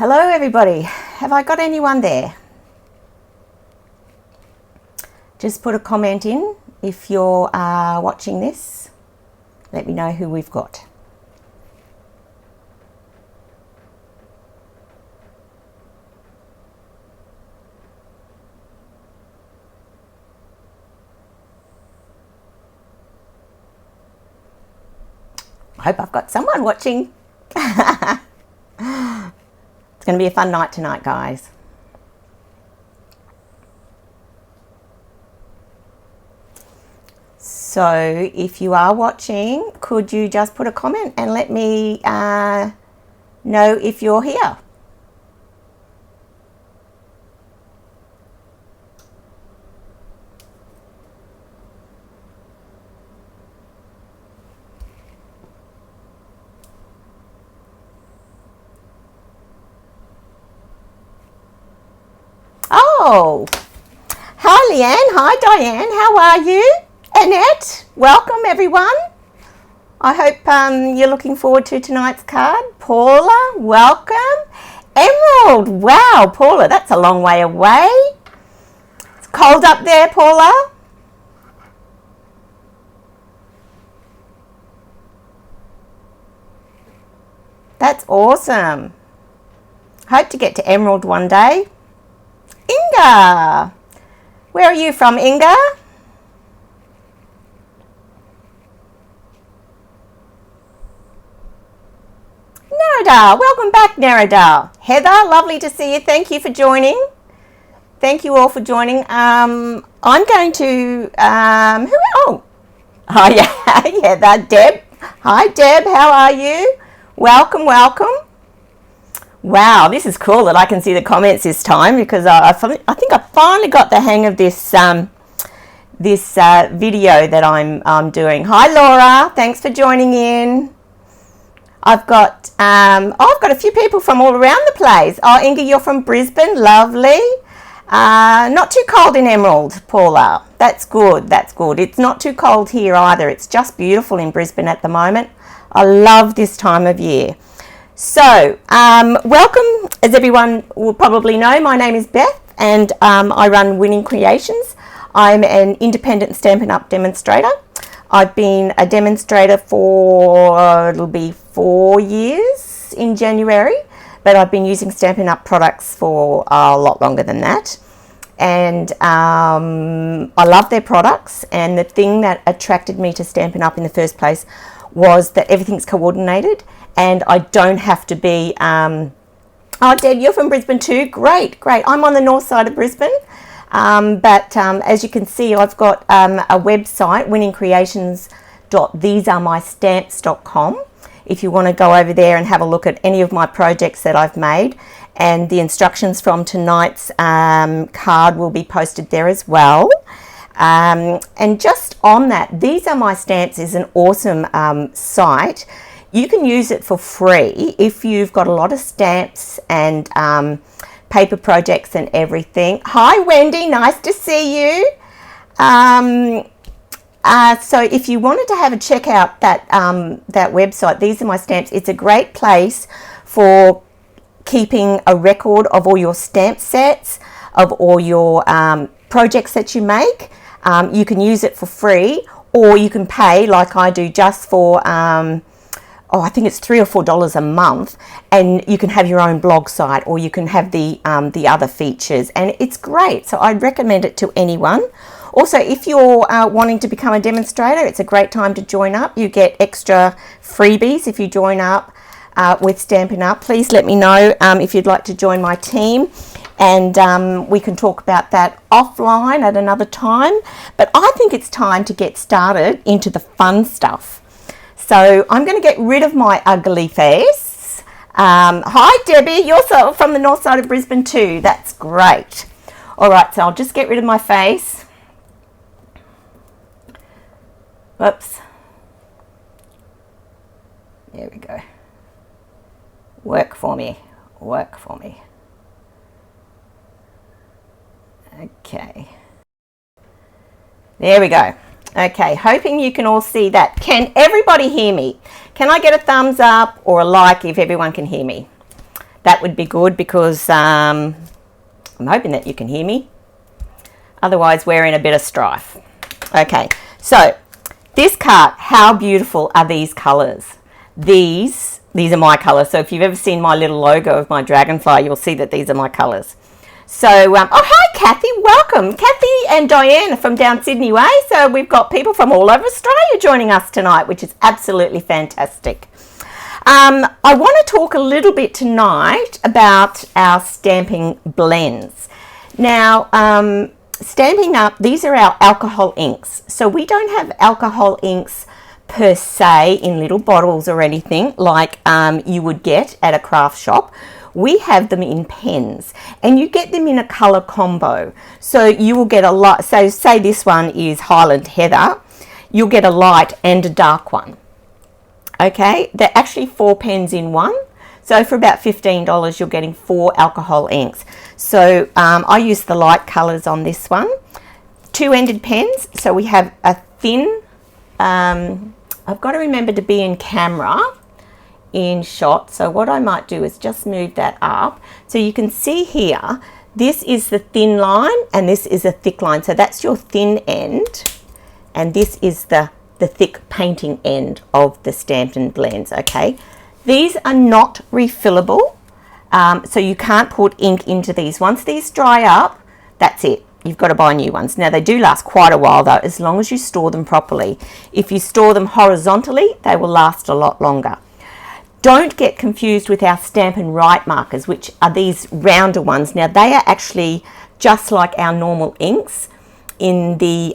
Hello everybody, have I got anyone there? Just put a comment in if you're watching this. Let me know who we've got. I hope I've got someone watching. It's going to be a fun night tonight, guys. So if you are watching, could you just put a comment and let me know if you're here? Oh, hi Leanne, hi Diane, how are you? Annette, welcome everyone. I hope you're looking forward to tonight's card. Paula, welcome. Emerald, wow, Paula, that's a long way away. It's cold up there, Paula. That's awesome. Hope to get to Emerald one day. Inga, where are you from, Inga? Narada, welcome back, Narada. Heather, lovely to see you. Thank you for joining. Thank you all for joining. I'm going to oh, yeah, Heather. Deb, hi Deb, how are you? Welcome, welcome. Wow, this is cool that I can see the comments this time because I think I finally got the hang of this video that I'm doing. Hi Laura, thanks for joining in. I've got a few people from all around the place. Oh, Inga, you're from Brisbane, lovely. Not too cold in Emerald, Paula. That's good. That's good. It's not too cold here either. It's just beautiful in Brisbane at the moment. I love this time of year. So, welcome. As everyone will probably know, my name is Beth and I run Winning Creations. I'm an independent Stampin' Up! Demonstrator. I've been a demonstrator for, it'll be 4 years in January, but I've been using Stampin' Up! Products for a lot longer than that. And I love their products, and the thing that attracted me to Stampin' Up! In the first place was that everything's coordinated and I don't have to be, oh Deb, you're from Brisbane too? Great, great. I'm on the north side of Brisbane, but as you can see, I've got a website, winningcreations.thesearemystamps.com, if you want to go over there and have a look at any of my projects that I've made, and the instructions from tonight's card will be posted there as well. And just on that, These Are My Stamps is an awesome site. You can use it for free if you've got a lot of stamps and paper projects and everything. Hi Wendy, nice to see you. So if you wanted to have a check out that website, These Are My Stamps, it's a great place for keeping a record of all your stamp sets, of all your projects that you make. You can use it for free, or you can pay like I do just for I think it's $3 or $4 a month, and you can have your own blog site, or you can have the other features, and it's great. So I'd recommend it to anyone. Also, if you're wanting to become a demonstrator, it's a great time to join up. You get extra freebies if you join up with Stampin' Up. Please let me know if you'd like to join my team, and we can talk about that offline at another time. But I think it's time to get started into the fun stuff. So I'm going to get rid of my ugly face. Hi Debbie, you're from the north side of Brisbane too. That's great. All right, so I'll just get rid of my face. Whoops. There we go. Work for me. Work for me. Okay. There we go. Okay, hoping you can all see that. Can everybody hear me? Can I get a thumbs up or a like if everyone can hear me? that would be good, because I'm hoping that you can hear me. Otherwise, we're in a bit of strife. Okay, so this card, how beautiful are these colours? These are my colours. So if you've ever seen my little logo of my dragonfly, you'll see that these are my colours. So, oh, hi, Kathy. Welcome. Kathy and Diane from down Sydney way. So we've got people from all over Australia joining us tonight, which is absolutely fantastic. I want to talk a little bit tonight about our stamping blends. Now, Stampin' Up, these are our alcohol inks. So we don't have alcohol inks per se in little bottles or anything like you would get at a craft shop. We have them in pens, and you get them in a colour combo. So you will get a light, so say this one is Highland Heather, you'll get a light and a dark one. Okay, they're actually 4 pens in one. So for about $15, you're getting 4 alcohol inks. So I use the light colours on this one. 2-ended pens, so we have a thin, I've got to remember to be in camera, in shot. So what I might do is just move that up. So you can see here, this is the thin line and this is a thick line. So that's your thin end, and this is the thick painting end of the Stampin' blends, okay? These are not refillable, so you can't put ink into these. Once these dry up, that's it. You've got to buy new ones. Now, they do last quite a while, though, as long as you store them properly. If you store them horizontally, they will last a lot longer. Don't get confused with our Stampin' Right markers, which are these rounder ones. Now, they are actually just like our normal inks in the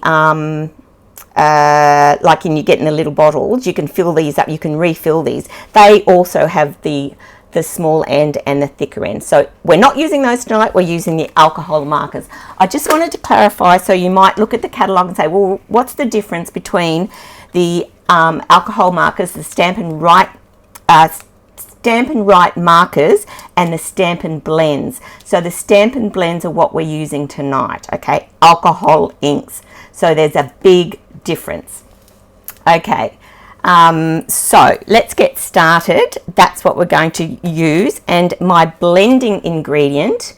like you get in the little bottles. You can fill these up, you can refill these. They also have the small end and the thicker end. So we're not using those tonight, we're using the alcohol markers. I just wanted to clarify, so you might look at the catalogue and say, well, what's the difference between the alcohol markers, the Stampin' Right markers and the Stampin' blends? So the Stampin' blends are what we're using tonight, okay? Alcohol inks. So there's a big difference. Okay, so let's get started. That's what we're going to use, and my blending ingredient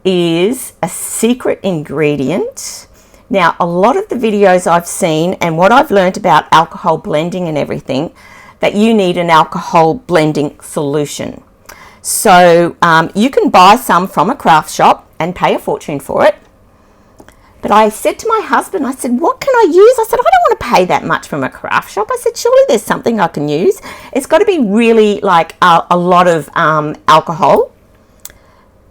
is a secret ingredient. Now, a lot of the videos I've seen and what I've learned about alcohol blending and everything, that you need an alcohol blending solution. So you can buy some from a craft shop and pay a fortune for it. But I said to my husband, I said, what can I use? I said, I don't want to pay that much from a craft shop. I said, surely there's something I can use. It's got to be really like a lot of alcohol.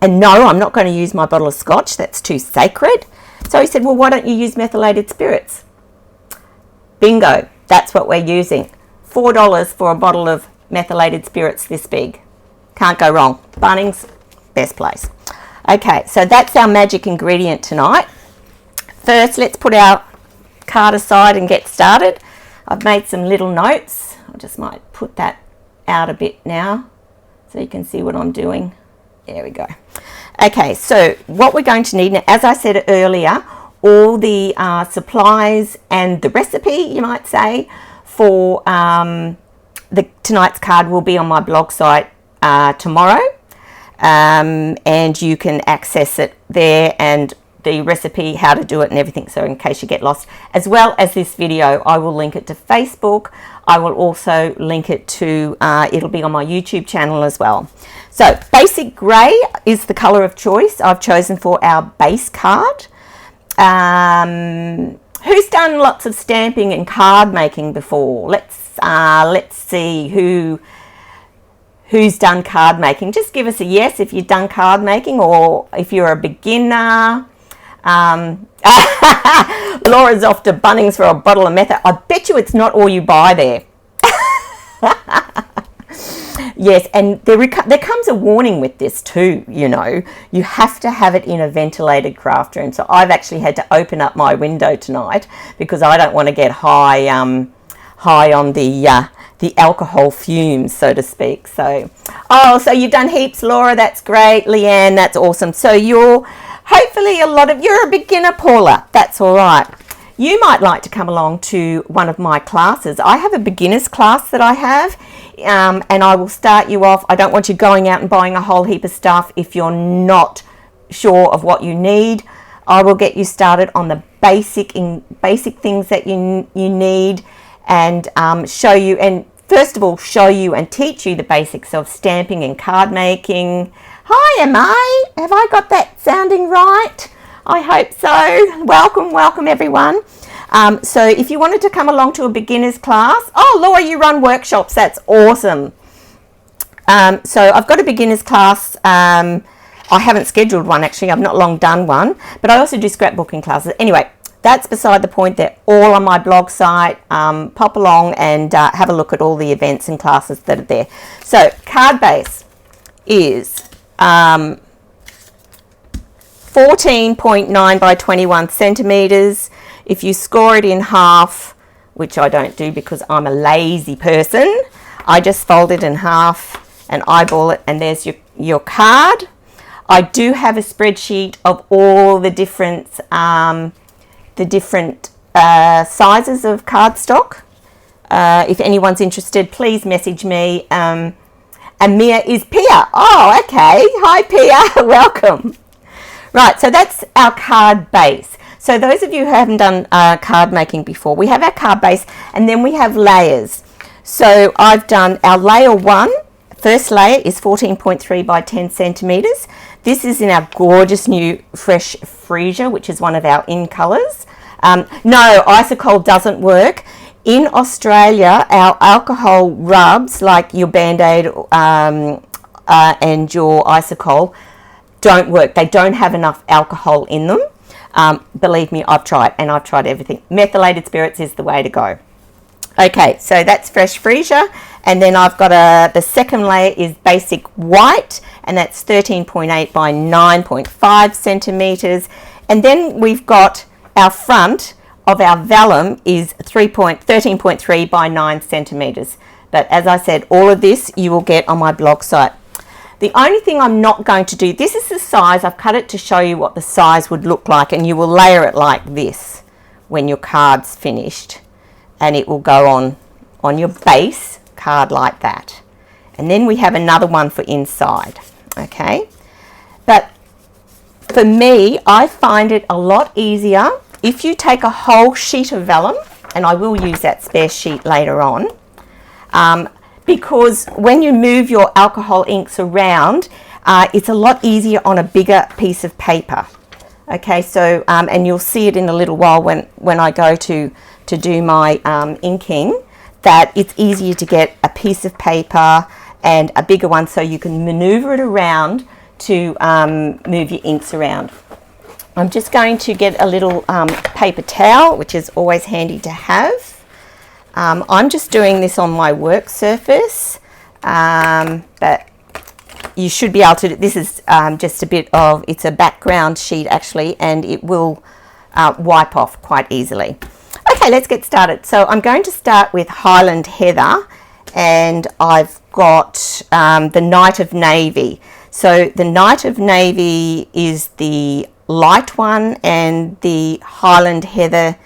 And no, I'm not going to use my bottle of scotch. That's too sacred. So he said, well, why don't you use methylated spirits? Bingo. That's what we're using. $4 for a bottle of methylated spirits this big. Can't go wrong. Bunnings, best place. Okay, so that's our magic ingredient tonight. First, let's put our card aside and get started. I've made some little notes. I just might put that out a bit now so you can see what I'm doing. There we go. Okay, so what we're going to need, now, as I said earlier, all the supplies and the recipe, you might say, for tonight's card will be on my blog site tomorrow, and you can access it there, and the recipe, how to do it and everything, so in case you get lost, as well as this video. I will link it to Facebook. I will also link it to, it'll be on my YouTube channel as well. So basic grey is the colour of choice I've chosen for our base card. Who's done lots of stamping and card making before? Let's see who's done card making. Just give us a yes if you've done card making, or if you're a beginner. Laura's off to Bunnings for a bottle of Methylated. I bet you it's not all you buy there. Yes, and there comes a warning with this too, you know. You have to have it in a ventilated craft room. So I've actually had to open up my window tonight because I don't want to get high on the alcohol fumes, so to speak. So, so you've done heaps, Laura. That's great. Leanne, that's awesome. So you're a beginner, Paula. That's all right. You might like to come along to one of my classes. I have a beginner's class that I have. and I will start you off. I don't want you going out and buying a whole heap of stuff if you're not sure of what you need. I will get you started on the basic things that you need, and show you, and first of all show you and teach you the basics of stamping and card making. Hi, am I? Have I got that sounding right? I hope so. Welcome everyone. So if you wanted to come along to a beginner's class, oh Laura, you run workshops, that's awesome. So I've got a beginner's class. I haven't scheduled one actually, I've not long done one, but I also do scrapbooking classes. Anyway, that's beside the point. They're all on my blog site. Pop along and have a look at all the events and classes that are there. So card base is 14.9 by 21 centimeters. If you score it in half, which I don't do because I'm a lazy person, I just fold it in half and eyeball it, and there's your card. I do have a spreadsheet of all the different sizes of cardstock. If anyone's interested, please message me. And Mia is Pia. Oh, okay. Hi, Pia. Welcome. Right, so that's our card base. So those of you who haven't done card making before, we have our card base, and then we have layers. So I've done our layer 1. First layer is 14.3 by 10 centimeters. This is in our gorgeous new fresh freesia, which is one of our in colors. No, Isocol doesn't work. In Australia, our alcohol rubs, like your Band-Aid and your Isocol, don't work. They don't have enough alcohol in them. Believe me, I've tried, and I've tried everything. Methylated spirits is the way to go. Okay, so that's fresh freesia, and then I've got the second layer is basic white, and that's 13.8 by 9.5 centimeters, and then we've got our front of our vellum is 13.3 by 9 centimeters. But as I said, all of this you will get on my blog site. The only thing I'm not going to do, this is the size, I've cut it to show you what the size would look like, and you will layer it like this when your card's finished, and it will go on your base card like that. And then we have another one for inside, okay? But for me, I find it a lot easier if you take a whole sheet of vellum, and I will use that spare sheet later on, because when you move your alcohol inks around, it's a lot easier on a bigger piece of paper. Okay, so and you'll see it in a little while when I go to do my inking, that it's easier to get a piece of paper and a bigger one, so you can maneuver it around to move your inks around. I'm just going to get a little paper towel, which is always handy to have. I'm just doing this on my work surface, but you should be able to, this is just a bit of, it's a background sheet actually, and it will wipe off quite easily. Okay, let's get started. So I'm going to start with Highland Heather, and I've got the Night of Navy. So the Night of Navy is the light one, and the Highland Heather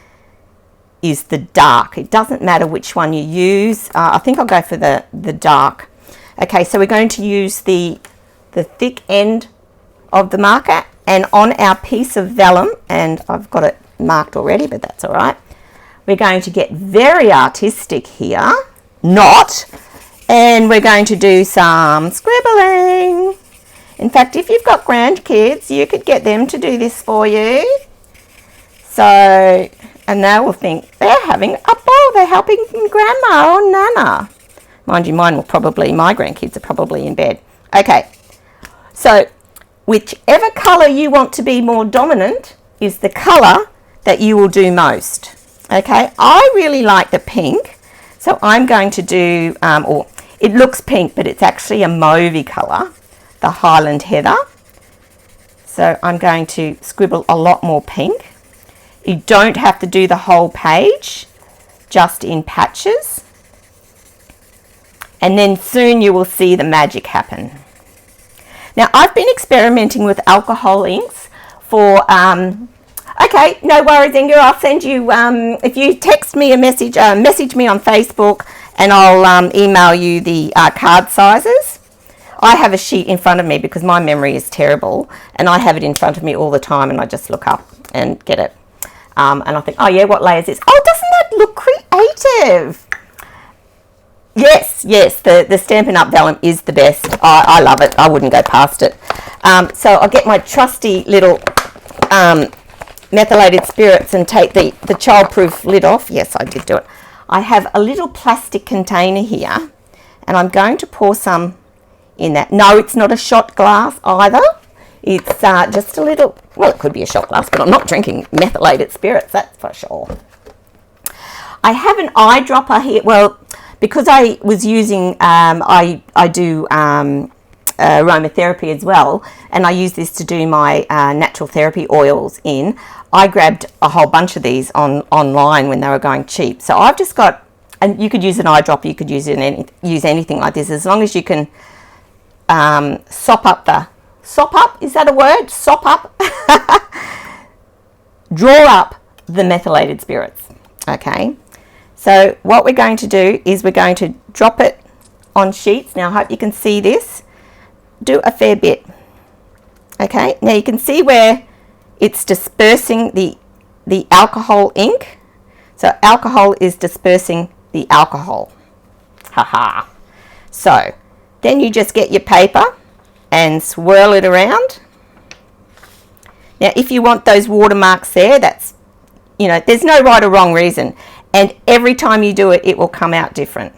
is the dark. It doesn't matter which one you use. I think I'll go for the dark. Okay, so we're going to use the thick end of the marker, and on our piece of vellum, and I've got it marked already, but that's all right. We're going to get very artistic here, and we're going to do some scribbling. In fact, if you've got grandkids, you could get them to do this for you. So, and they will think they're having a ball, they're helping grandma or nana. Mind you, my grandkids are probably in bed. Okay, so whichever colour you want to be more dominant is the colour that you will do most. Okay, I really like the pink, so I'm going to do, or it looks pink, but it's actually a mauvey colour, the Highland Heather. So I'm going to scribble a lot more pink. You don't have to do the whole page, just in patches. And then soon you will see the magic happen. Now, I've been experimenting with alcohol inks for, okay, no worries, Inga, I'll send you, if you text me a message, message me on Facebook, and I'll email you the card sizes. I have a sheet in front of me because my memory is terrible, and I have it in front of me all the time, and I just look up and get it. And I think, oh yeah, what layer is this? Oh, doesn't that look creative? Yes, the Stampin' Up! Vellum is the best. I love it. I wouldn't go past it. So I'll get my trusty little methylated spirits and take the child-proof lid off. Yes, I did do it. I have a little plastic container here, and I'm going to pour some in that. No, it's not a shot glass either. It's just a little, well, it could be a shot glass, but I'm not drinking methylated spirits, that's for sure. I have an eyedropper here. Well, because I was using, I do aromatherapy as well, and I use this to do my natural therapy oils in. I grabbed a whole bunch of these online when they were going cheap. So I've just got, and you could use an eyedropper, you could use anything like this, as long as you can sop up, is that a word? Sop up? Draw up the methylated spirits, okay? So what we're going to do is we're going to drop it on sheets. Now I hope you can see this. Do a fair bit, okay? Now you can see where it's dispersing the alcohol ink. So alcohol is dispersing the alcohol. Haha. So then you just get your paper and swirl it around. Now if you want those watermarks there, that's, you know, there's no right or wrong reason, and every time you do it, it will come out different.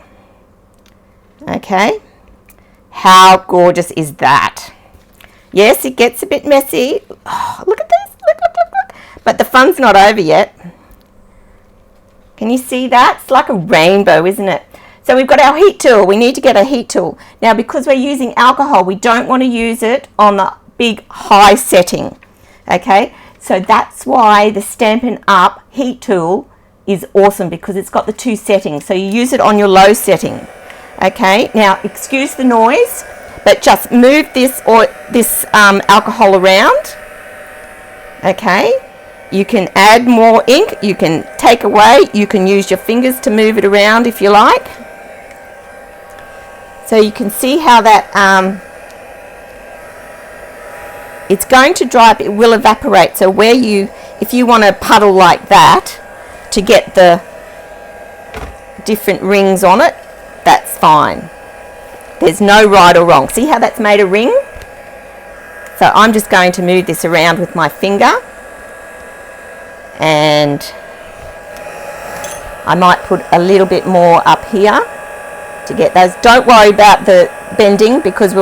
Okay, how gorgeous is that? Yes, it gets a bit messy. Oh, look at this, look. But the fun's not over yet. Can you see that? It's like a rainbow, isn't it? So we've got our heat tool. We need to get a heat tool. Now, because we're using alcohol, we don't want to use it on the big high setting. Okay, so that's why the Stampin' Up! Heat tool is awesome, because it's got the two settings. So you use it on your low setting. Okay, now excuse the noise, but just move this alcohol around. Okay, you can add more ink, you can take away, you can use your fingers to move it around if you like. So you can see how that it's going to dry up, it will evaporate. So where if you want to puddle like that to get the different rings on it, that's fine. There's no right or wrong. See how that's made a ring? So I'm just going to move this around with my finger, and I might put a little bit more up here to get those. Don't worry about the bending, because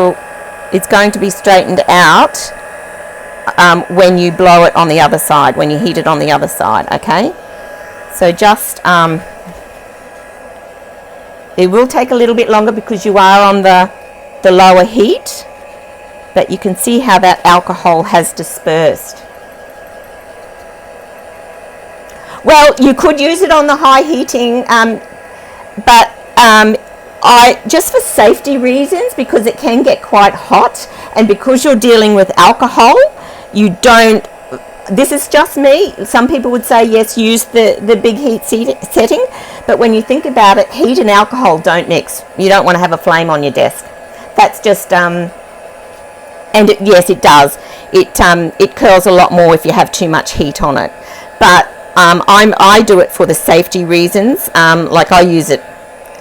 it's going to be straightened out when you blow it on the other side, when you heat it on the other side, okay? So just, it will take a little bit longer because you are on the lower heat, but you can see how that alcohol has dispersed. Well, you could use it on the high heating, but I just for safety reasons, because it can get quite hot, and because you're dealing with alcohol, you don't, this is just me, some people would say yes, use the big heat setting, but when you think about it, heat and alcohol don't mix. You don't want to have a flame on your desk. That's just and yes, it does, it curls a lot more if you have too much heat on it, but I do it for the safety reasons. Like I use it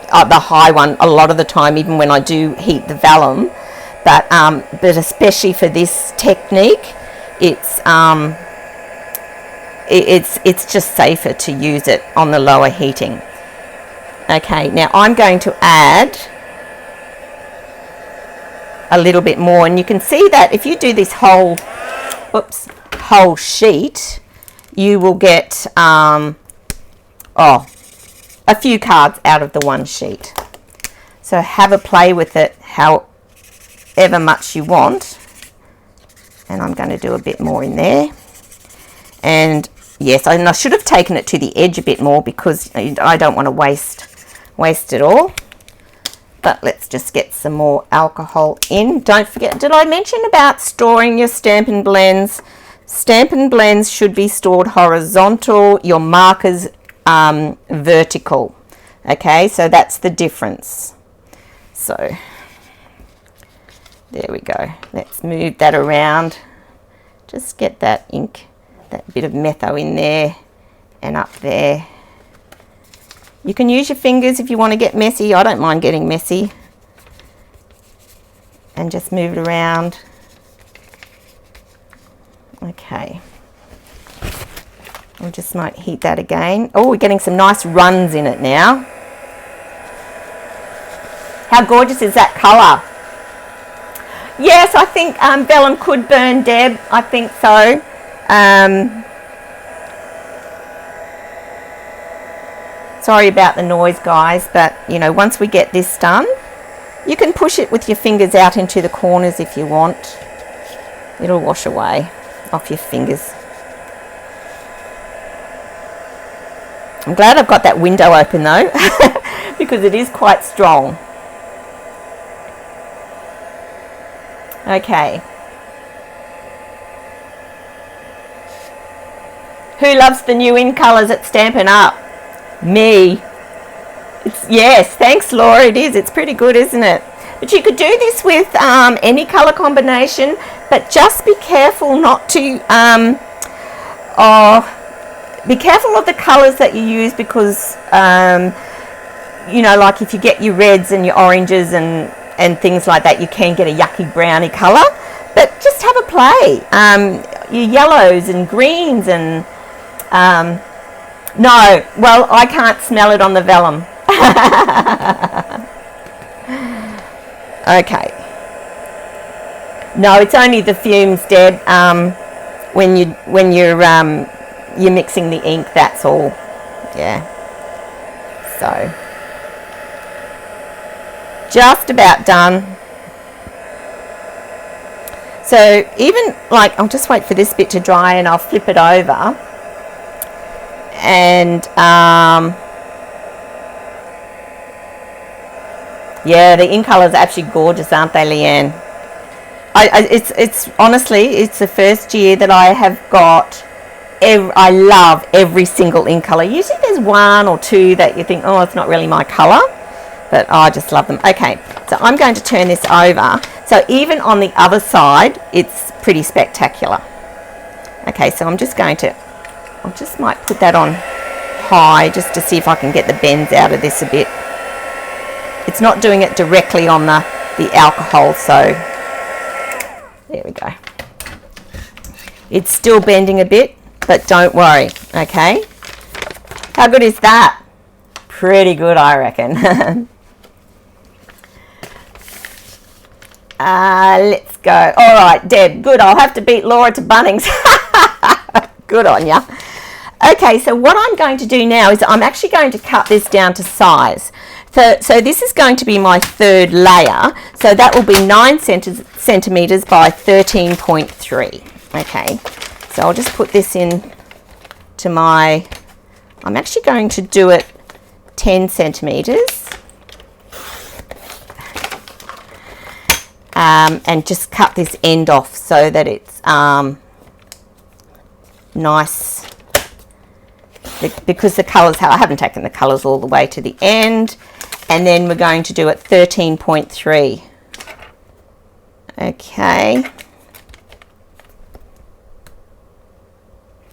the high one a lot of the time, even when I do heat the vellum, but especially for this technique, it's just safer to use it on the lower heating. Okay, now I'm going to add a little bit more, and you can see that if you do this whole sheet, you will get a few cards out of the one sheet. So have a play with it however much you want, and I'm going to do a bit more in there. And yes, I should have taken it to the edge a bit more, because I don't want to waste it all. But let's just get some more alcohol in. Don't forget, did I mention about storing your Stampin' blends? Stampin' blends should be stored horizontal, your markers vertical. Okay, so that's the difference. So there we go. Let's move that around. Just get that ink, that bit of metho in there and up there. You can use your fingers if you want to get messy. I don't mind getting messy. And just move it around. Okay. I just might heat that again. Oh, we're getting some nice runs in it now. How gorgeous is that colour? Yes, I think vellum could burn, Deb. I think so. Sorry about the noise, guys, but you know, once we get this done, you can push it with your fingers out into the corners if you want. It'll wash away off your fingers. I'm glad I've got that window open though, because it is quite strong. Okay. Who loves the new in colours at Stampin' Up? Me. Yes, thanks Laura, it is. It's pretty good, isn't it? But you could do this with any colour combination, but just be careful not to, be careful of the colours that you use because, you know, like if you get your reds and your oranges and things like that, you can get a yucky browny colour. But just have a play. Your yellows and greens and... no, well, I can't smell it on the vellum. Okay. No, it's only the fumes, Deb. When you're mixing the ink, that's all. Yeah. So, just about done. So even like, I'll just wait for this bit to dry and I'll flip it over. And yeah, the ink colours are actually gorgeous, aren't they, Leanne? It's honestly, it's the first year that I have got. I love every single ink colour. Usually there's one or two that you think, oh, it's not really my colour, but I just love them. Okay, so I'm going to turn this over. So even on the other side, it's pretty spectacular. Okay, so I'm just going to, I just might put that on high just to see if I can get the bends out of this a bit. It's not doing it directly on the alcohol, so there we go. It's still bending a bit, but don't worry, okay? How good is that? Pretty good, I reckon. Let's go. All right, Deb, good. I'll have to beat Laura to Bunnings. Good on ya. Okay, so what I'm going to do now is I'm actually going to cut this down to size. So this is going to be my third layer. So that will be 9 centimetres by 13.3. Okay, so I'll just put this in to my, I'm actually going to do it 10 centimetres. And just cut this end off so that it's nice. Because the colours, I haven't taken the colours all the way to the end. And then we're going to do it 13.3. Okay.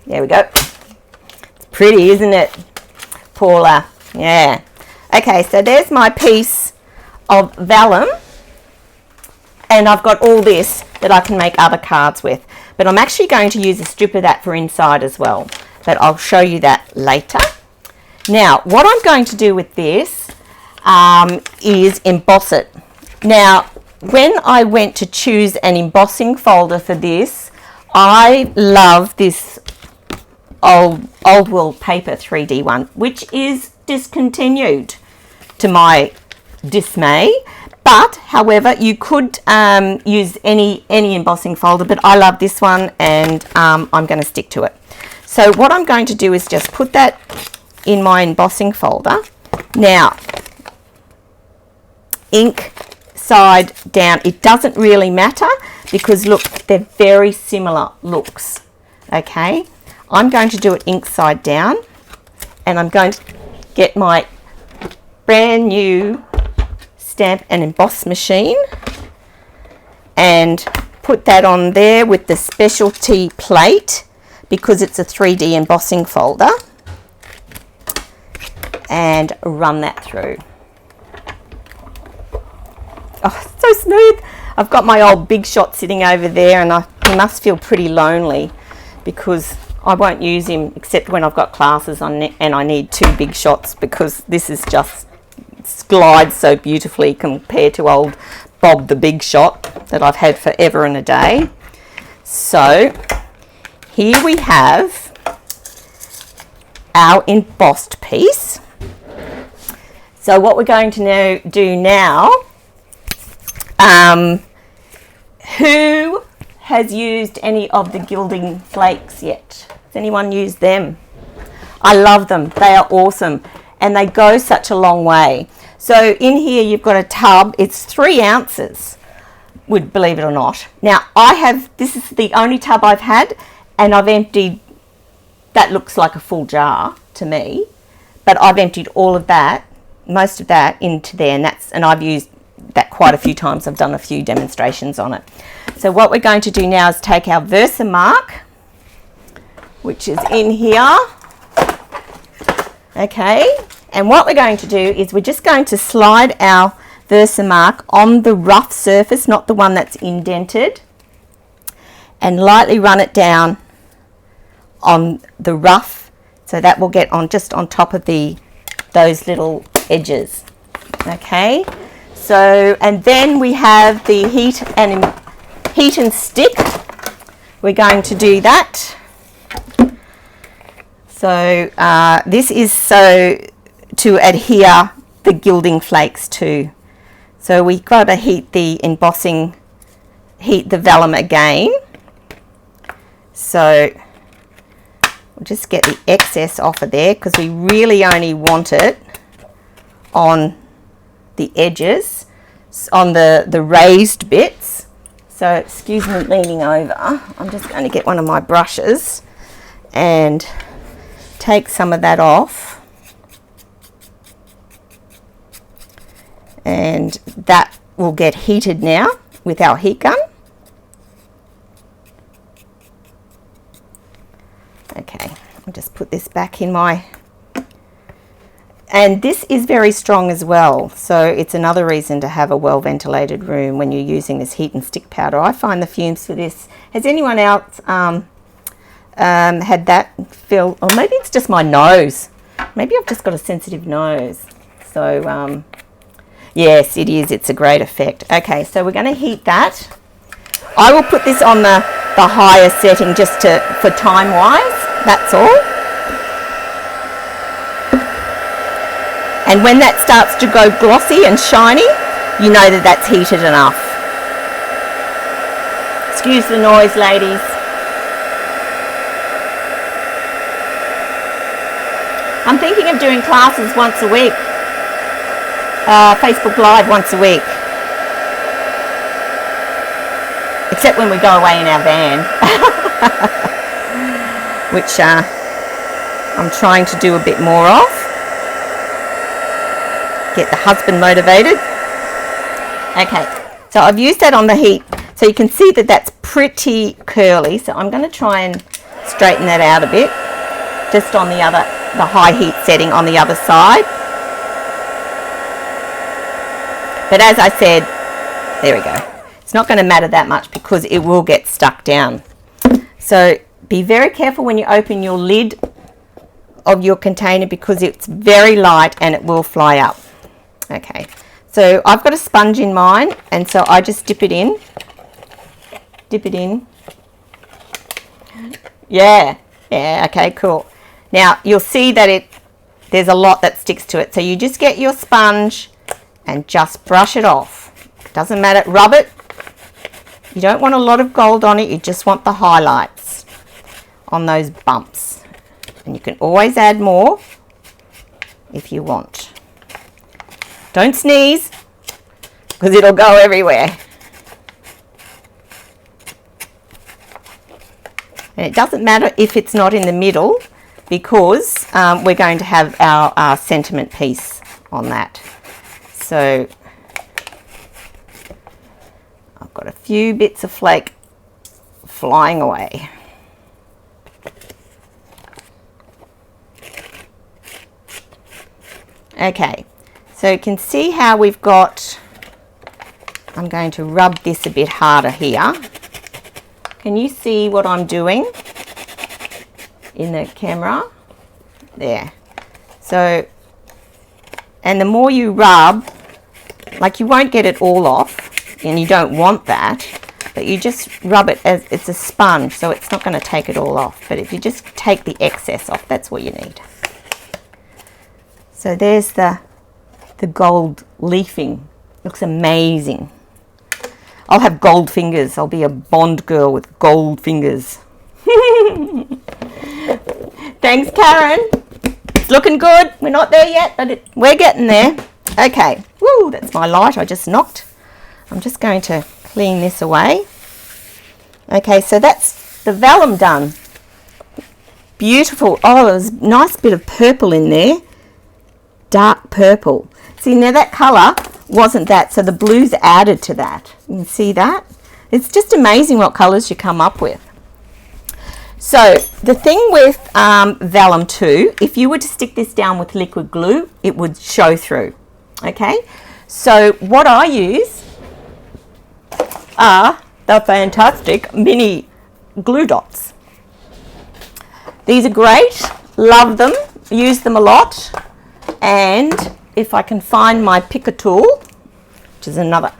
There we go. It's pretty, isn't it, Paula? Yeah. Okay, so there's my piece of vellum. And I've got all this that I can make other cards with. But I'm actually going to use a strip of that for inside as well. But I'll show you that later. Now, what I'm going to do with this is emboss it. Now, when I went to choose an embossing folder for this, I love this old world paper 3D one, which is discontinued to my dismay. But, however, you could use any embossing folder, but I love this one and I'm going to stick to it. So what I'm going to do is just put that in my embossing folder. Now, ink side down, it doesn't really matter because look, they're very similar looks. Okay, I'm going to do it ink side down and I'm going to get my brand new stamp and emboss machine and put that on there with the specialty plate because it's a 3D embossing folder, and run that through. Oh, it's so smooth. I've got my old Big Shot sitting over there, and he must feel pretty lonely because I won't use him except when I've got classes on and I need 2 Big Shots, because this is just glides so beautifully compared to old Bob the Big Shot that I've had forever and a day. So here we have our embossed piece. So what we're going to do now, who has used any of the gilding flakes yet? Has anyone used them? I love them. They are awesome and they go such a long way. So in here you've got a tub. It's 3 ounces, would believe it or not. Now this is the only tub I've had, and I've emptied, that looks like a full jar to me, but I've emptied all of that, most of that into there, and I've used that quite a few times. I've done a few demonstrations on it. So what we're going to do now is take our Versamark, which is in here. Okay, and what we're going to do is we're just going to slide our Versamark on the rough surface, not the one that's indented, and lightly run it down on the rough, so that will get on just on top of those little edges. Okay, so and then we have the heat and stick. We're going to do that. So this is so to adhere the gilding flakes to. So we've got to heat the vellum again. So we'll just get the excess off of there because we really only want it on the edges, on the raised bits. So excuse me leaning over. I'm just going to get one of my brushes and take some of that off. And that will get heated now with our heat gun. Okay, I'll just put this back in my... And this is very strong as well, so it's another reason to have a well ventilated room when you're using this heat and stick powder. I find the fumes for this... Has anyone else had that feel? Or maybe it's just my nose. Maybe I've just got a sensitive nose. So... yes, it is. It's a great effect. Okay, so we're going to heat that. I will put this on the higher setting just for time-wise. That's all. And when that starts to go glossy and shiny, you know that that's heated enough. Excuse the noise, ladies. I'm thinking of doing classes once a week. Facebook Live once a week, except when we go away in our van, which I'm trying to do a bit more of. Get the husband motivated. Okay, so I've used that on the heat, so you can see that that's pretty curly, so I'm going to try and straighten that out a bit, just on the high heat setting on the other side. But as I said, there we go. It's not going to matter that much because it will get stuck down. So be very careful when you open your lid of your container because it's very light and it will fly up. Okay, so I've got a sponge in mine, and so I just dip it in. Dip it in. Yeah, okay, cool. Now you'll see that there's a lot that sticks to it. So you just get your sponge and just brush it off. Doesn't matter, rub it. You don't want a lot of gold on it, you just want the highlights on those bumps. And you can always add more if you want. Don't sneeze, because it'll go everywhere. And it doesn't matter if it's not in the middle, because we're going to have our sentiment piece on that. So I've got a few bits of flake flying away. Okay, so you can see how we've got, I'm going to rub this a bit harder here. Can you see what I'm doing in the camera? There. So, and the more you rub, like you won't get it all off, and you don't want that, but you just rub it as it's a sponge, so it's not going to take it all off. But if you just take the excess off, that's what you need. So there's the gold leafing. Looks amazing. I'll have gold fingers. I'll be a Bond girl with gold fingers. Thanks, Karen. It's looking good. We're not there yet, but we're getting there. Okay. Woo, that's my light I just knocked. I'm just going to clean this away. Okay, so that's the vellum done. Beautiful. Oh, there's a nice bit of purple in there. Dark purple. See, now that colour wasn't that, so the blue's added to that. You can see that? It's just amazing what colours you come up with. So the thing with vellum too, if you were to stick this down with liquid glue, it would show through. Okay, so what I use are the fantastic mini glue dots. These are great, love them, use them a lot. And if I can find my picker tool, which is another,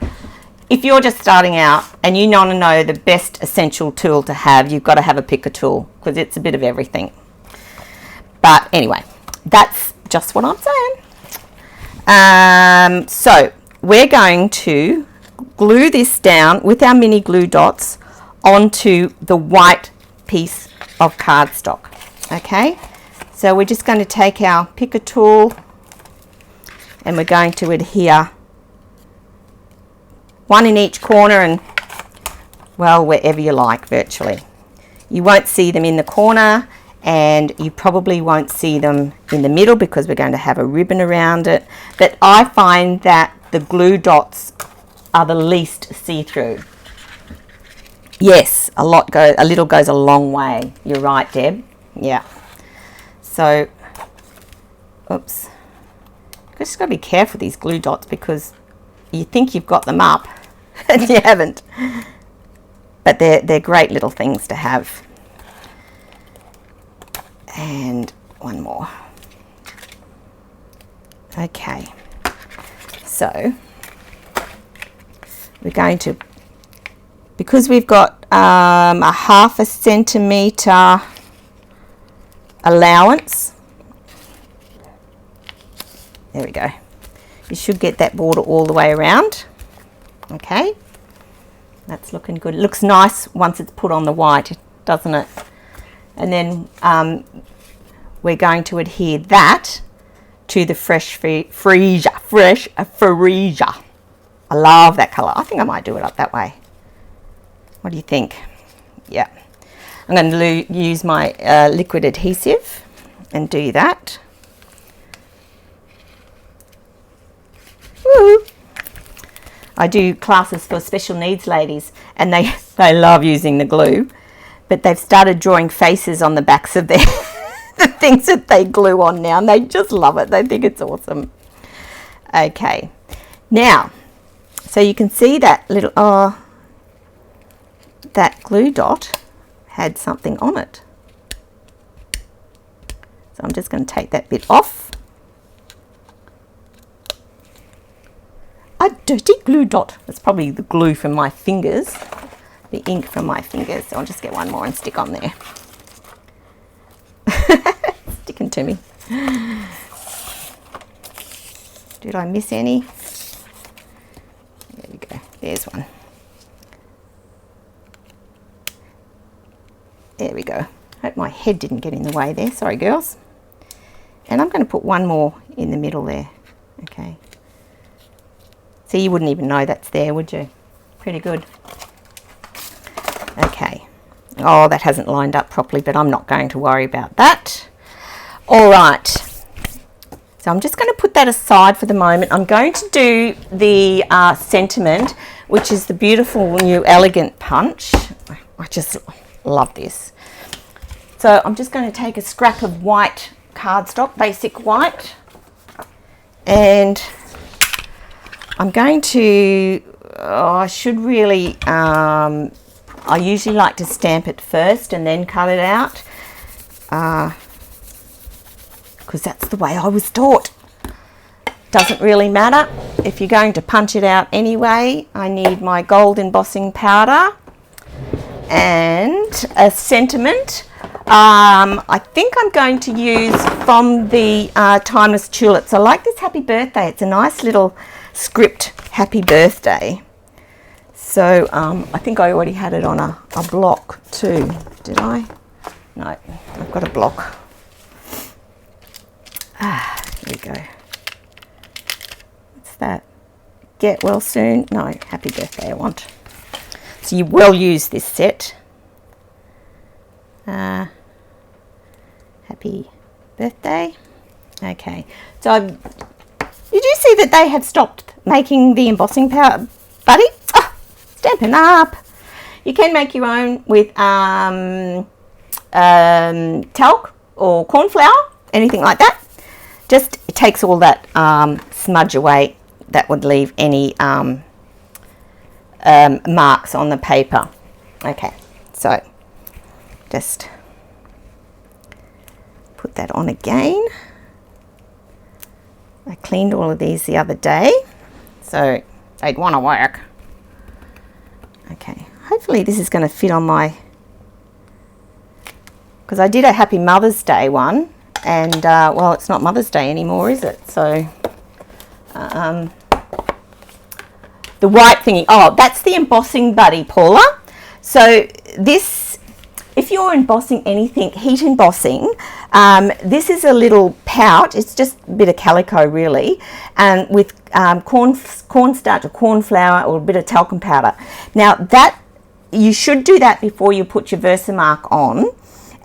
if you're just starting out and you want to know the best essential tool to have, you've got to have a picker tool because it's a bit of everything. But anyway, that's just what I'm saying. So we're going to glue this down with our mini glue dots onto the white piece of cardstock. Okay, so we're just going to take our picker tool and we're going to adhere one in each corner and, well, wherever you like, virtually. You won't see them in the corner and you probably won't see them in the middle because we're going to have a ribbon around it. But I find that the glue dots are the least see-through. Yes, a little goes a long way. You're right, Deb. Yeah. So, oops. Just got to be careful with these glue dots because you think you've got them up and you haven't. But they're great little things to have. And one more. Okay. So we're going to, because we've got a 1/2 centimetre allowance. There we go. You should get that border all the way around. Okay, that's looking good. It looks nice once it's put on the white, doesn't it? And then we're going to adhere that to the fresh freesia. I love that colour. I think I might do it up that way. What do you think? Yeah. I'm going to use my liquid adhesive and do that. Woo! I do classes for special needs ladies and they love using the glue, but they've started drawing faces on the backs of their the things that they glue on now and they just love it. They think it's awesome. Okay, now, so you can see that little, that glue dot had something on it. So I'm just going to take that bit off. A dirty glue dot. That's probably the glue from my fingers, the ink from my fingers. So I'll just get one more and stick on there. Sticking to me. Did I miss any? There we go. There's one. There we go. Hope my head didn't get in the way there. Sorry, girls. And I'm going to put one more in the middle there. Okay. So you wouldn't even know that's there, would you? Pretty good. Okay. Oh, that hasn't lined up properly, but I'm not going to worry about that. All right. So I'm just going to put that aside for the moment. I'm going to do the sentiment, which is the beautiful new elegant punch. I just love this. So I'm just going to take a scrap of white cardstock, basic white, and I'm going to, I should really, I usually like to stamp it first and then cut it out, because that's the way I was taught. Doesn't really matter. If you're going to punch it out anyway, I need my gold embossing powder and a sentiment. I think I'm going to use from the Timeless Tulips. I like this happy birthday. It's a nice little script happy birthday. So I think I already had it on a block too. Did I? No, I've got a block. Here we go. What's that? Get well soon? No, happy birthday I want. So you will use this set. Happy birthday. Okay, so did you see that they have stopped making the embossing powder, buddy? Oh, Stampin' Up. You can make your own with talc or corn flour, anything like that. Just it takes all that smudge away that would leave any marks on the paper. Okay, so just put that on again. I cleaned all of these the other day, so they'd want to work. Okay, hopefully this is going to fit on my, because I did a Happy Mother's Day one, and well, it's not Mother's Day anymore, is it? So the white thingy, oh, that's the embossing buddy, Paula. So this, if you're embossing anything, heat embossing, this is a little pouch. It's just a bit of calico really, and with cornstarch or corn flour or a bit of talcum powder. Now that, you should do that before you put your Versamark on,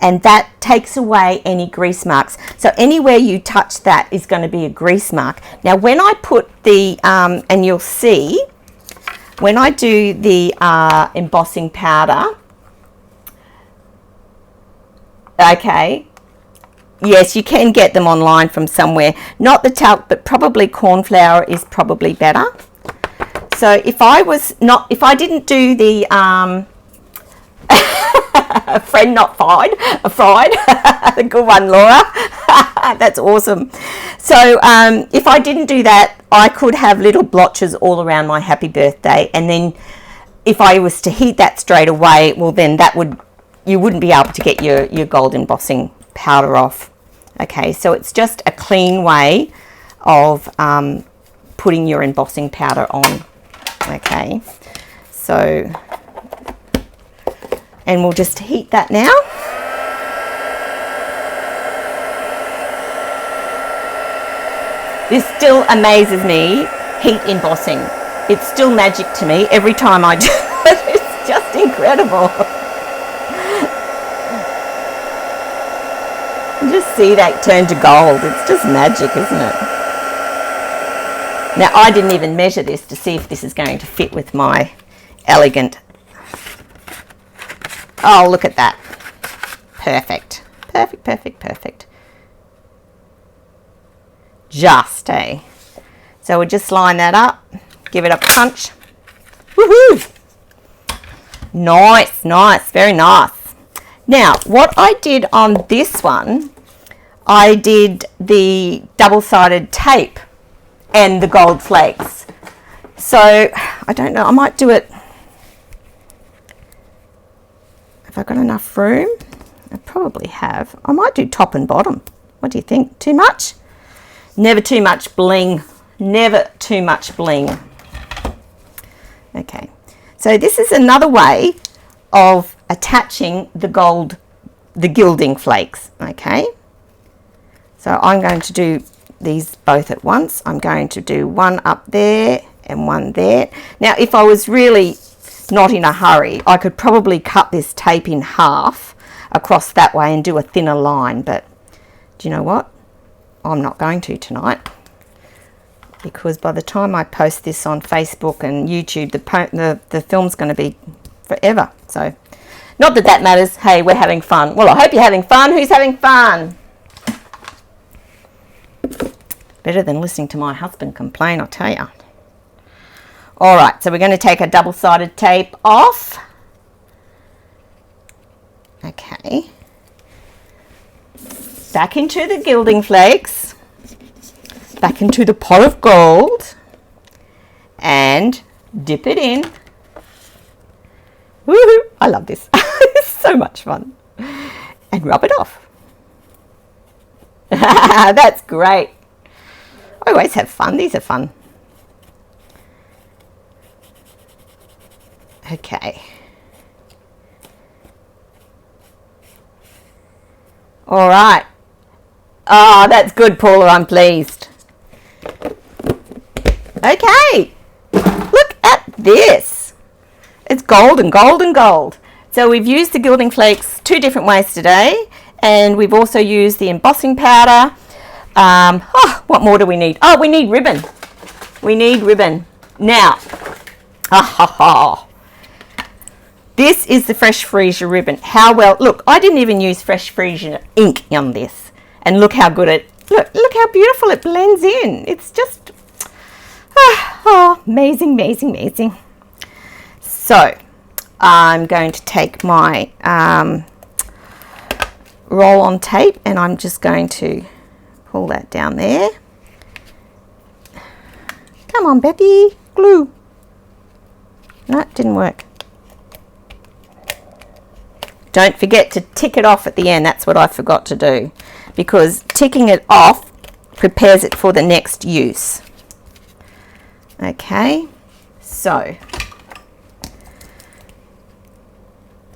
and that takes away any grease marks. So anywhere you touch that is going to be a grease mark. Now when I put the, and you'll see, when I do the embossing powder, okay, yes, you can get them online from somewhere. Not the talc, but probably corn flour is probably better. So if I was not, if I didn't do the friend not fried, fried, the good one, Laura. That's awesome. So if I didn't do that, I could have little blotches all around my happy birthday, and then if I was to heat that straight away, well then that would, you wouldn't be able to get your gold embossing powder off. Okay, so it's just a clean way of putting your embossing powder on. Okay, so, and we'll just heat that now. This still amazes me, heat embossing. It's still magic to me every time I do it. It's just incredible. Just see that turn to gold. It's just magic, isn't it? Now, I didn't even measure this to see if this is going to fit with my elegant. Oh, look at that. Perfect. Perfect, perfect, perfect. Just, eh? So we'll just line that up, give it a punch. Woohoo! Nice, nice, very nice. Now, what I did on this one, I did the double-sided tape and the gold flakes. So, I don't know, I might do it. Have I got enough room? I probably have. I might do top and bottom. What do you think? Too much? Never too much bling. Never too much bling. Okay, so this is another way of attaching the gold, the gilding flakes. Okay, so I'm going to do these both at once. I'm going to do one up there and one there. Now, if I was really not in a hurry, I could probably cut this tape in half across that way and do a thinner line, but do you know what? I'm not going to tonight, because by the time I post this on Facebook and YouTube, the film's going to be forever. So, not that that matters. Hey, we're having fun. Well, I hope you're having fun. Who's having fun? Better than listening to my husband complain, I'll tell you. All right, so we're going to take a double-sided tape off. Okay. Back into the gilding flakes. Back into the pot of gold. And dip it in. Woohoo! I love this. It's so much fun. And rub it off. That's great. I always have fun. These are fun. Okay. All right. Oh, that's good, Paula. I'm pleased. Okay. Look at this. It's gold and gold and gold. So we've used the gilding flakes 2 different ways today. And we've also used the embossing powder. What more do we need? Oh, we need ribbon. We need ribbon. Now, this is the Fresh Freesia ribbon. How well, look, I didn't even use Fresh Freesia ink on this. And look how good look how beautiful it blends in. It's just, amazing, amazing, amazing. So, I'm going to take my roll-on tape and I'm just going to pull that down there. Come on, Becky, glue. No, it didn't work. Don't forget to tick it off at the end. That's what I forgot to do, because ticking it off prepares it for the next use. Okay, so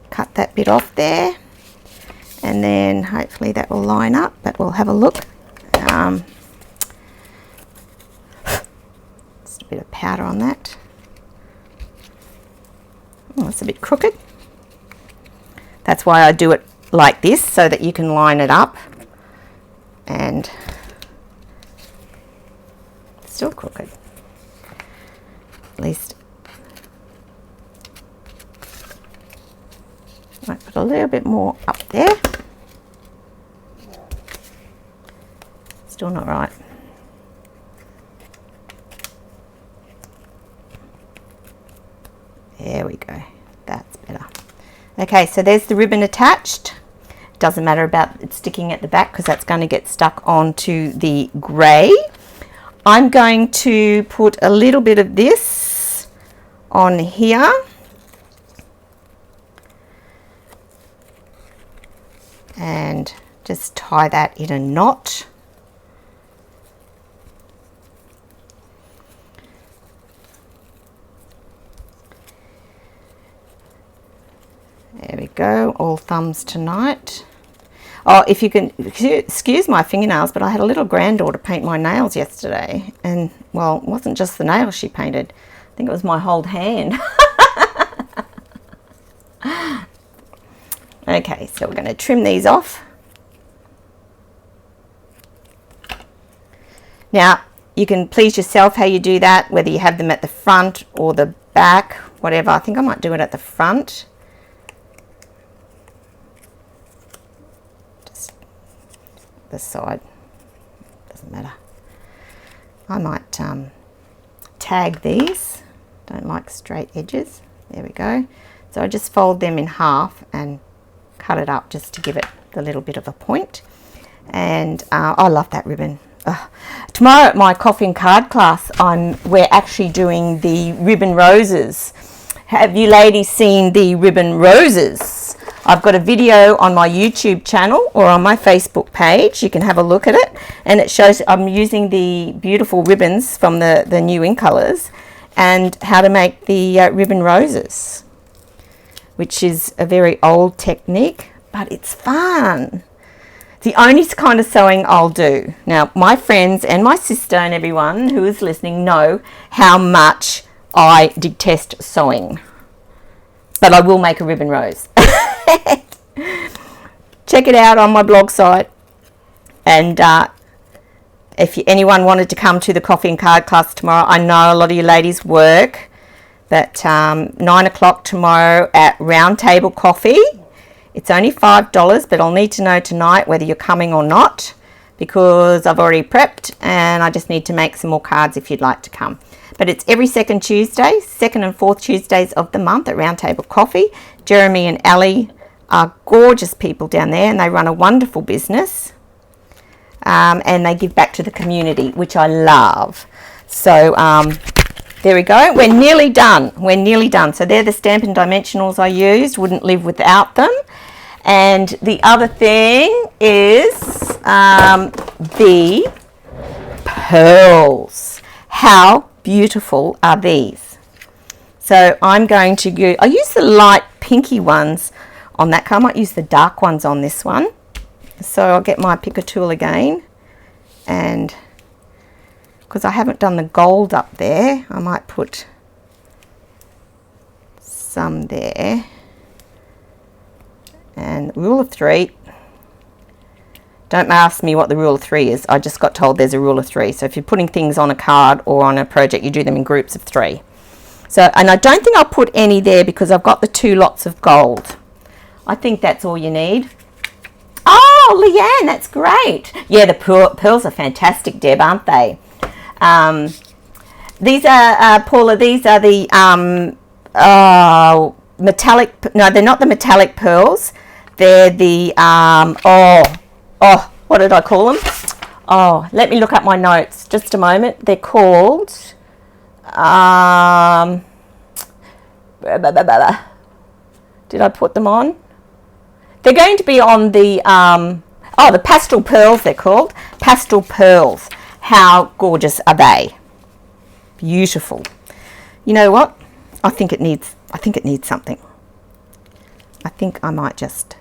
cut that bit off there, and then hopefully that will line up, but we'll have a look. Just a bit of powder on that. Oh, it's a bit crooked. That's why I do it like this, so that you can line it up. And still crooked. At least might put a little bit more up there. Still not right. There we go. That's better. Okay, so there's the ribbon attached. Doesn't matter about it sticking at the back, because that's going to get stuck onto the grey. I'm going to put a little bit of this on here. And just tie that in a knot. There we go, all thumbs tonight. Oh, if you can excuse my fingernails, but I had a little granddaughter paint my nails yesterday. And, well, it wasn't just the nails she painted. I think it was my whole hand. Okay, so we're going to trim these off. Now, you can please yourself how you do that, whether you have them at the front or the back, whatever. I think I might do it at the front. Just the side, doesn't matter. I might tag these. Don't like straight edges. There we go. So I just fold them in half and cut it up just to give it a little bit of a point. And I love that ribbon. Tomorrow at my coffee and card class, we're actually doing the ribbon roses. Have you ladies seen the ribbon roses? I've got a video on my YouTube channel or on my Facebook page. You can have a look at it, and it shows I'm using the beautiful ribbons from the new in colors and how to make the ribbon roses, which is a very old technique, but it's fun. The only kind of sewing I'll do. Now, my friends and my sister and everyone who is listening know how much I detest sewing. But I will make a ribbon rose. Check it out on my blog site. And if anyone wanted to come to the coffee and card class tomorrow, I know a lot of you ladies work, but 9 o'clock tomorrow at Round Table Coffee. It's only $5, but I'll need to know tonight whether you're coming or not, because I've already prepped and I just need to make some more cards if you'd like to come. But it's every second Tuesday, second and fourth Tuesdays of the month at Round Table Coffee. Jeremy and Ali are gorgeous people down there, and they run a wonderful business. And they give back to the community, which I love. So there we go. We're nearly done. We're nearly done. So they're the Stampin' Dimensionals I used. Wouldn't live without them. And the other thing is the pearls. How beautiful are these? So I'm going to go, I use the light pinky ones on that card. I might use the dark ones on this one. So I'll get my picker tool again, and because I haven't done the gold up there, I might put some there. And rule of 3. Don't ask me what the rule of 3 is. I just got told there's a rule of 3. So if you're putting things on a card or on a project, you do them in groups of 3. So, and I don't think I'll put any there because I've got the 2 lots of gold. I think that's all you need. Oh, Leanne, that's great. Yeah, the pearls are fantastic, Deb, aren't they? These are, Paula, these are the metallic, no, they're not the metallic pearls. They're the, what did I call them? Oh, let me look up my notes. Just a moment. They're called, did I put them on? They're going to be on the, the pastel pearls they're called. Pastel pearls. How gorgeous are they? Beautiful. You know what? I think it needs something. I think I might just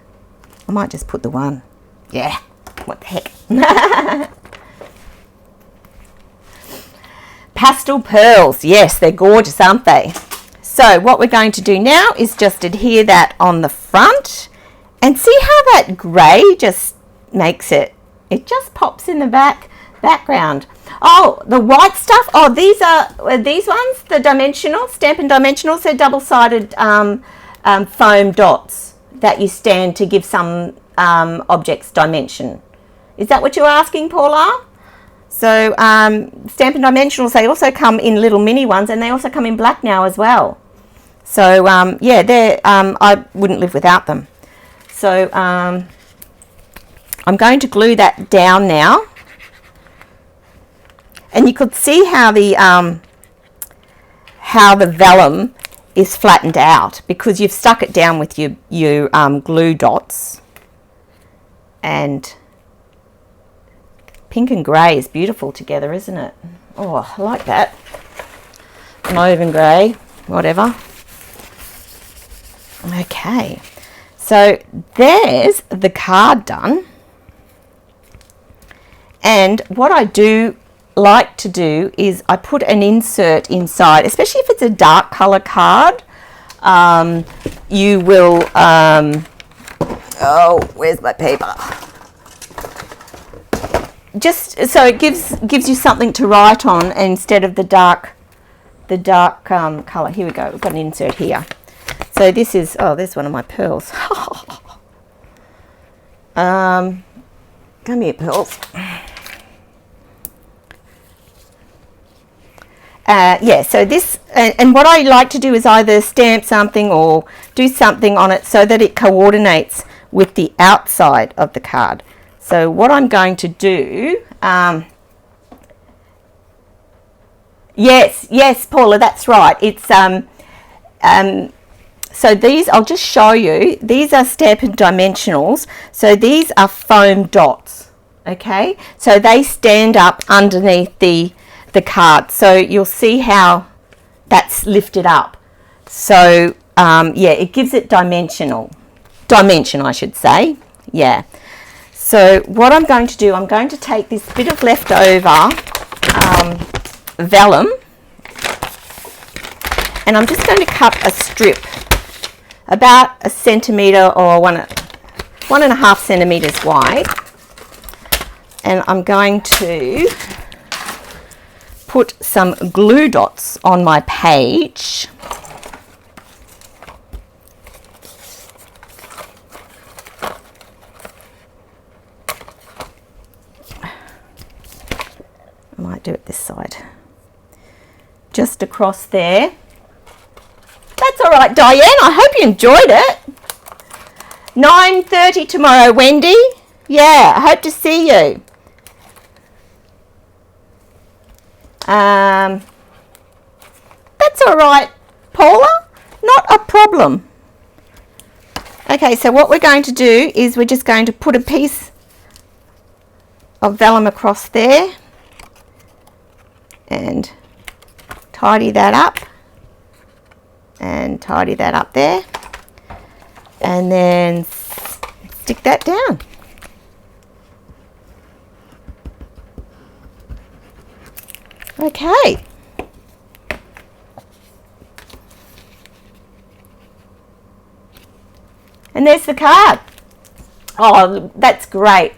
put the one. Yeah, what the heck. Pastel pearls. Yes, they're gorgeous, aren't they? So what we're going to do now is just adhere that on the front. And see how that grey just makes it. It just pops in the background. Oh, the white stuff. Oh, these ones, the dimensional, Stampin' Dimensionals. They're double-sided foam dots that you stand to give some objects dimension. Is that what you're asking, Paula? So Stampin' Dimensionals, they also come in little mini ones, and they also come in black now as well. So yeah, they're I wouldn't live without them. So I'm going to glue that down now, and you could see how the vellum is flattened out because you've stuck it down with your glue dots. And pink and grey is beautiful together, isn't it? Oh, I like that. Mauve and grey, whatever. Okay. So there's the card done. And what I do like to do is I put an insert inside, especially if it's a dark color card. You will, oh, where's my paper? Just so it gives you something to write on instead of the dark color. Here we go. We've got an insert here. So this is, oh, there's one of my pearls. Come here, pearls. Yeah, so this, and what I like to do is either stamp something or do something on it so that it coordinates with the outside of the card. So what I'm going to do, yes, Paula, that's right. It's, so these, I'll just show you, these are Stampin' Dimensionals. So these are foam dots, okay? So they stand up underneath the card. So you'll see how that's lifted up. So, yeah, it gives it dimension, I should say. Yeah. So what I'm going to do, I'm going to take this bit of leftover vellum, and I'm just going to cut a strip about 1 centimetre or 1.5 centimetres wide. and I'm going to put some glue dots on my page. I might do it this side. Just across there. That's all right, Diane. I hope you enjoyed it. 9:30 tomorrow, Wendy. Yeah, I hope to see you. That's all right, Paula. Not a problem. Okay, so what we're going to do is we're just going to put a piece of vellum across there and tidy that up and tidy that up there, and then stick that down. Okay. And there's the card. Oh, that's great.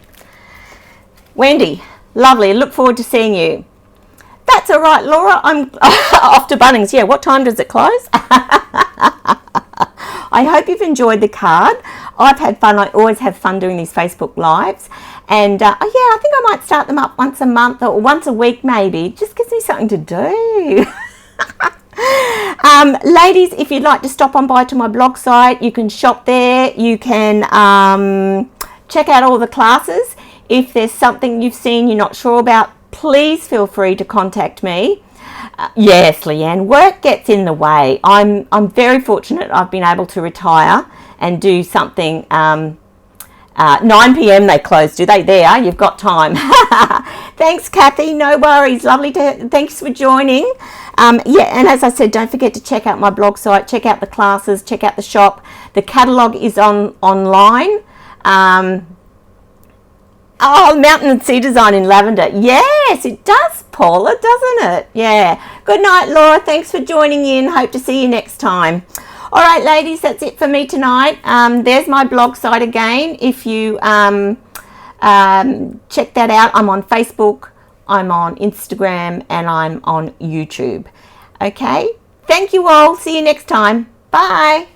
Wendy, lovely. Look forward to seeing you. That's all right, Laura. I'm off to Bunnings. Yeah, what time does it close? I hope you've enjoyed the card. I've had fun. I always have fun doing these Facebook Lives. And yeah, I think I might start them up once a month or once a week maybe. It just gives me something to do. Ladies, if you'd like to stop on by to my blog site, you can shop there. You can check out all the classes. If there's something you've seen you're not sure about, please feel free to contact me. Yes, Leanne, work gets in the way. I'm very fortunate I've been able to retire and do something. 9 p.m. they close, do they? There, you've got time. Thanks, Kathy. No worries. Lovely to. Thanks for joining. Yeah, and as I said, don't forget to check out my blog site. Check out the classes. Check out the shop. The catalogue is online. Oh, Mountain and Sea Design in lavender. Yes, it does, Paula, doesn't it? Yeah. Good night, Laura. Thanks for joining in. Hope to see you next time. All right, ladies, that's it for me tonight. There's my blog site again. If you check that out, I'm on Facebook, I'm on Instagram, and I'm on YouTube. Okay. Thank you all. See you next time. Bye.